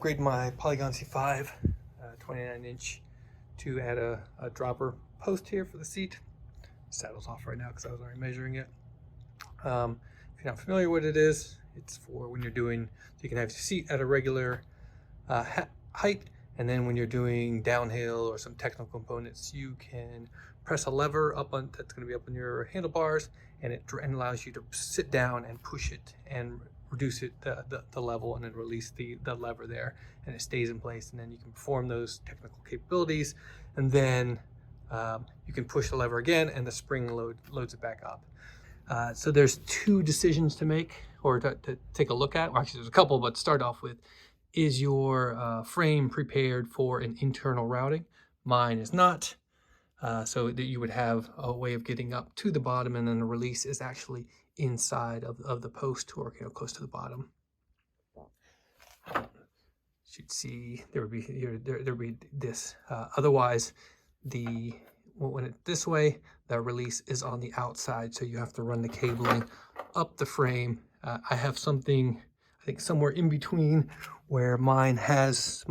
upgrade my Polygon C5 29-inch to add a dropper post here for the seat. Saddle's off right now because I was already measuring it. If you're not familiar with what it is, it's for when you're doing, so you can have your seat at a regular height, and then when you're doing downhill or some technical components, you can press a lever up on that's going to be up on your handlebars, and it allows you to sit down and push it and reduce it the level, and then release the lever there, and it stays in place, and then you can perform those technical capabilities, and then you can push the lever again and the spring loads it back up. So there's two decisions to make, or to take a look at. Well, actually there's a couple, but to start off with, is your frame prepared for an internal routing? Mine is not. So that you would have a way of getting up to the bottom, and then the release is actually inside of the post, or close to the bottom. You should see there would be here, there would be this. Otherwise, when it's this way, the release is on the outside, so you have to run the cabling up the frame. I have something, I think somewhere in between, where mine does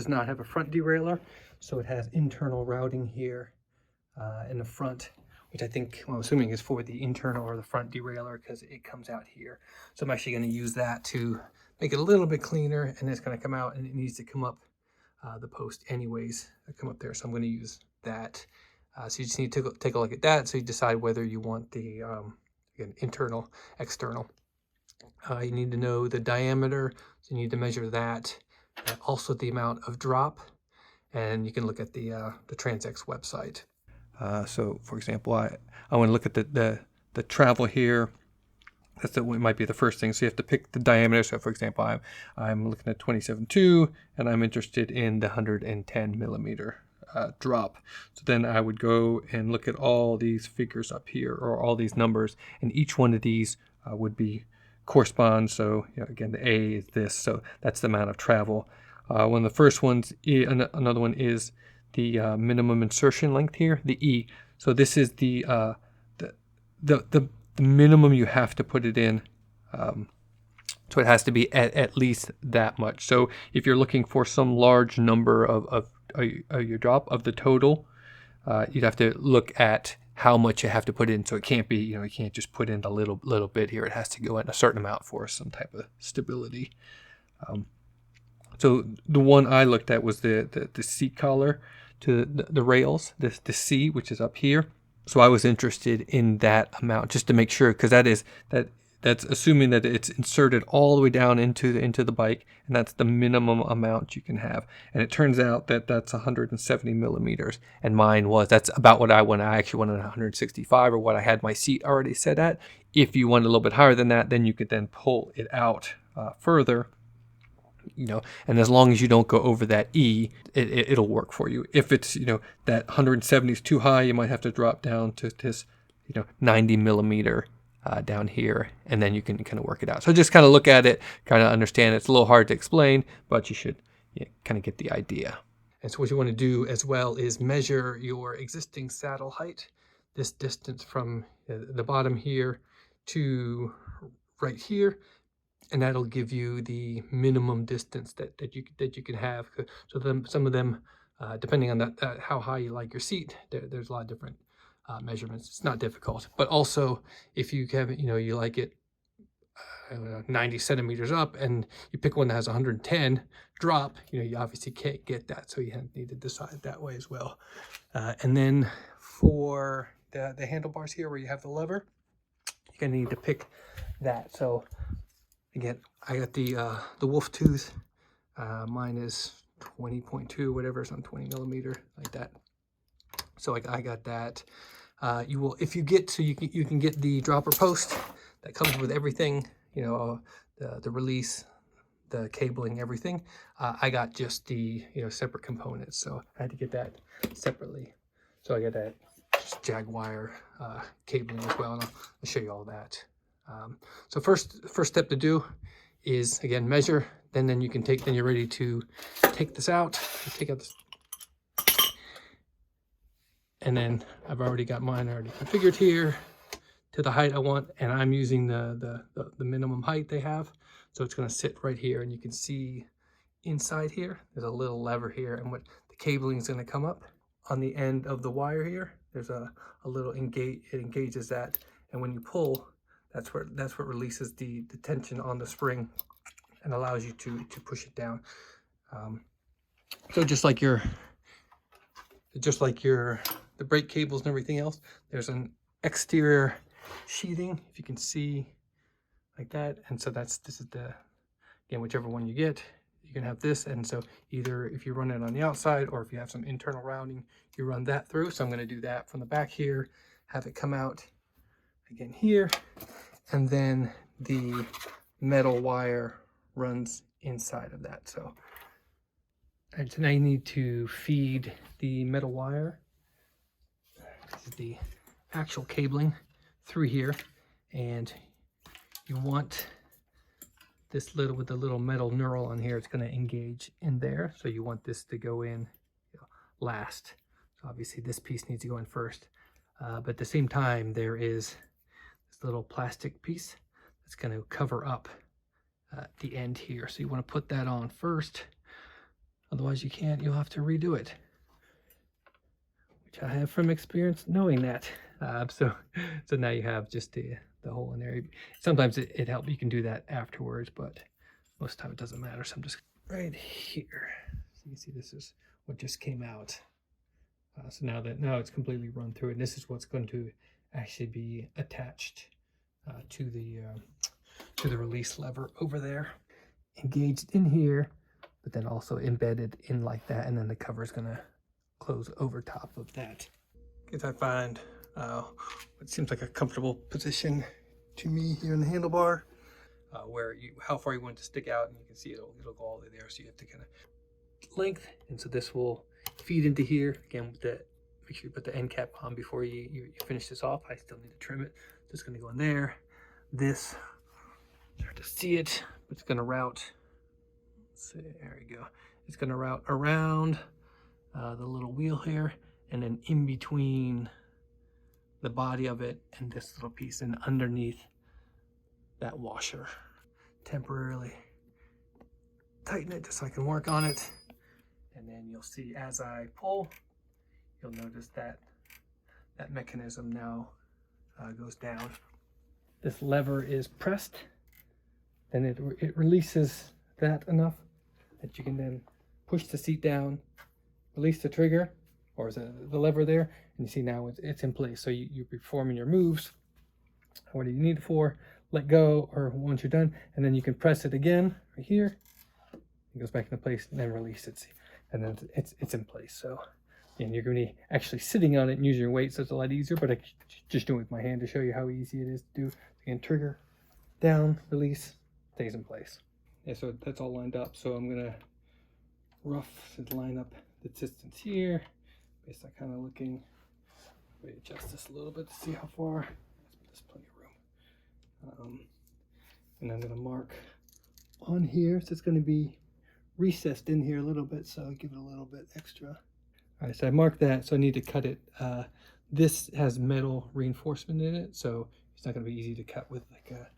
not have a front derailleur, so it has internal routing here in the front, which I think, well, I'm assuming is for the internal or the front derailleur, because it comes out here. So I'm actually going to use that to make it a little bit cleaner, and it's going to come out, and it needs to come up the post anyways, come up there. So I'm going to use that. So you just need to take a look at that, so you decide whether you want the again, internal, external. You need to know the diameter, so you need to measure that, also the amount of drop, and you can look at the TranzX website. So for example, I want to look at the travel here. That's it might be the first thing. So you have to pick the diameter. So for example, I'm looking at 27.2, and I'm interested in the 110 millimeter drop. So then I would go and look at all these figures up here, or all these numbers, and each one of these would be correspond. So again, the A is this, so that's the amount of travel. One of the first ones, another one is the minimum insertion length here, the E. So this is the minimum you have to put it in. So it has to be at least that much. So if you're looking for some large number of your drop of the total, you'd have to look at how much you have to put in. So it can't be, you can't just put in a little bit here. It has to go in a certain amount for some type of stability. So the one I looked at was the seat collar to the rails, the C, which is up here. So I was interested in that amount, just to make sure, because that's assuming that it's inserted all the way down into the bike, and that's the minimum amount you can have. And it turns out that that's 170 millimeters, and mine that's about what I actually wanted 165, or what I had my seat already set at. If you want a little bit higher than that, then you could then pull it out further. And as long as you don't go over that E, it'll work for you. If it's, that 170 is too high, you might have to drop down to this, 90 millimeter down here, and then you can kind of work it out. So just kind of look at it, kind of understand. It's a little hard to explain, but you should kind of get the idea. And so what you want to do as well is measure your existing saddle height, this distance from the bottom here to right here. And that'll give you the minimum distance that you can have. So some of them, depending on how high you like your seat, there's a lot of different measurements. It's not difficult. But also, if you have, you like it 90 centimeters up, and you pick one that has 110 drop, you obviously can't get that. So you need to decide that way as well. And then for the handlebars here, where you have the lever, you're gonna need to pick that. So again, I got the wolf tooth. Mine is 20.2, whatever, it's on 20 millimeter, like that. So I got that. You will, if you get, so you can get the dropper post that comes with everything, the release, the cabling, everything. I got just the separate components, so I had to get that separately. So I got that just Jagwire cabling as well, and I'll show you all that. So first step to do is, again, measure, then you can then you're ready to take this out, take out this, and then I've already got mine already configured here to the height I want, and I'm using the minimum height they have. So it's going to sit right here, and you can see inside here, there's a little lever here, and what the cabling is going to come up on the end of the wire here. There's a little engage, it engages that, and when you pull, that's what releases the tension on the spring and allows you to push it down. So just like the brake cables and everything else, there's an exterior sheathing, if you can see, like that. And so this is the, again, whichever one you get, you can have this. And so either if you run it on the outside or if you have some internal rounding, you run that through. So I'm going to do that from the back here, have it come out again here, and then the metal wire runs inside of that. So, and so now you need to feed the metal wire, this is the actual cabling, through here, and you want this little, with the little metal knurl on here, it's going to engage in there. So you want this to go in, last. So obviously this piece needs to go in first, but at the same time there is this little plastic piece that's going to cover up the end here. So you want to put that on first, otherwise you'll have to redo it, which I have from experience knowing that. So now you have just the hole in there. Sometimes it helps, you can do that afterwards, but most of the time it doesn't matter. So I'm just right here. So you can see this is what just came out. So now it's completely run through, and this is what's going to actually be attached to the release lever over there, engaged in here, but then also embedded in like that, and then the cover is going to close over top of that. Because I find what seems like a comfortable position to me here in the handlebar, where how far you want it to stick out, and you can see it'll go all the way there. So you have to kind of length, and so this will feed into here again with the, make sure you put the end cap on before you finish this off. I still need to trim it, so it's going to go in there. This, it's hard to see it, but it's going to route, let's see, there we go, it's going to route around the little wheel here, and then in between the body of it and this little piece, and underneath that washer. Temporarily tighten it just so I can work on it, and then you'll see as I pull, you'll notice that that mechanism now goes down. This lever is pressed, and it releases that enough that you can then push the seat down, release the trigger, or the lever there, and you see now it's in place. So you're performing your moves, what do you need it for, let go, or once you're done, and then you can press it again right here, it goes back into place, and then release it, and then it's in place. So, and you're going to be actually sitting on it and using your weight, so it's a lot easier, but I just do it with my hand to show you how easy it is to do. Again, trigger, down, release, stays in place. Yeah, so that's all lined up. So I'm going to line up the distance here, based on kind of looking, let me adjust this a little bit to see how far. There's plenty of room. And I'm going to mark on here, so it's going to be recessed in here a little bit, so I'll give it a little bit extra. All right, so I marked that, so I need to cut it. This has metal reinforcement in it, so it's not going to be easy to cut with like a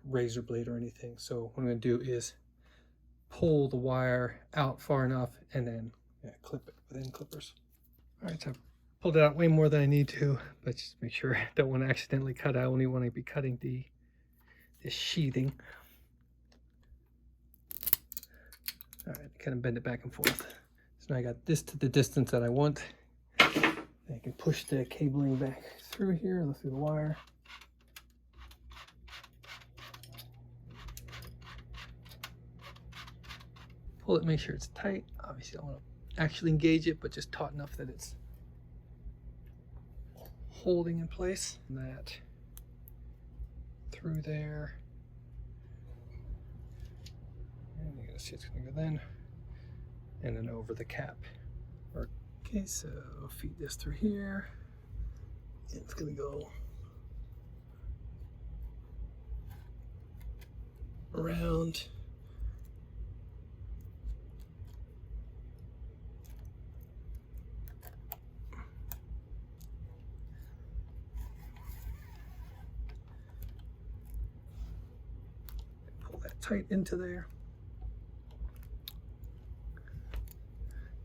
razor blade or anything. So what I'm going to do is pull the wire out far enough and then clip it with end clippers. All right, so I pulled it out way more than I need to, but just make sure I don't want to accidentally cut. I only want to be cutting this sheathing. All right, kind of bend it back and forth. So now I got this to the distance that I want. I can push the cabling back through here, through the wire. Pull it, make sure it's tight. Obviously, I don't want to actually engage it, but just taut enough that it's holding in place. And that through there. And you're gonna see it's gonna go then, and then over the cap. Okay, so feed this through here. And it's gonna go around. Pull that tight into there.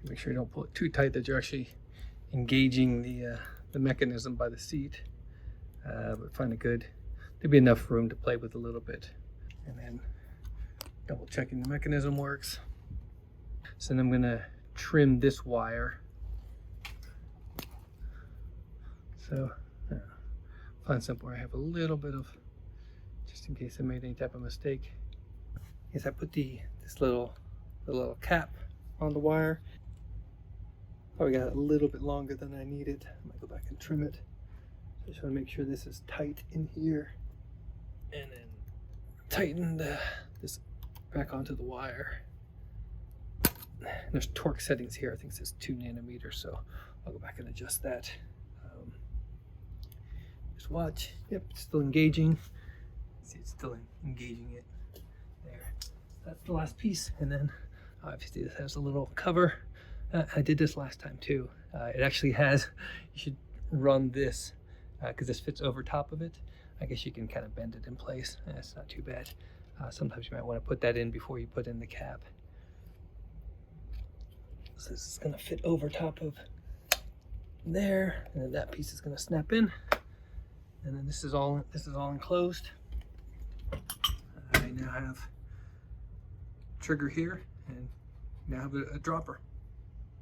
Make sure you don't pull it too tight that you're actually engaging the mechanism by the seat. But find it good. There'll be enough room to play with a little bit. And then double checking the mechanism works. So then I'm gonna trim this wire. So fun and simple. I have a little bit of, just in case I made any type of mistake. Is I put the little cap on the wire. Probably got a little bit longer than I needed. I might go back and trim it. So I just want to make sure this is tight in here, and then tighten this back onto the wire. And there's torque settings here. I think it says 2 nanometers, so I'll go back and adjust that. Just watch. Yep, it's still engaging. See, it's still engaging it. There. That's the last piece, and then obviously this has a little cover. I did this last time too. It actually has. You should run this because this fits over top of it. I guess you can kind of bend it in place. It's not too bad. Sometimes you might want to put that in before you put in the cap. So this is going to fit over top of there, and then that piece is going to snap in, and then this is all enclosed. I now have trigger here, and now have a dropper.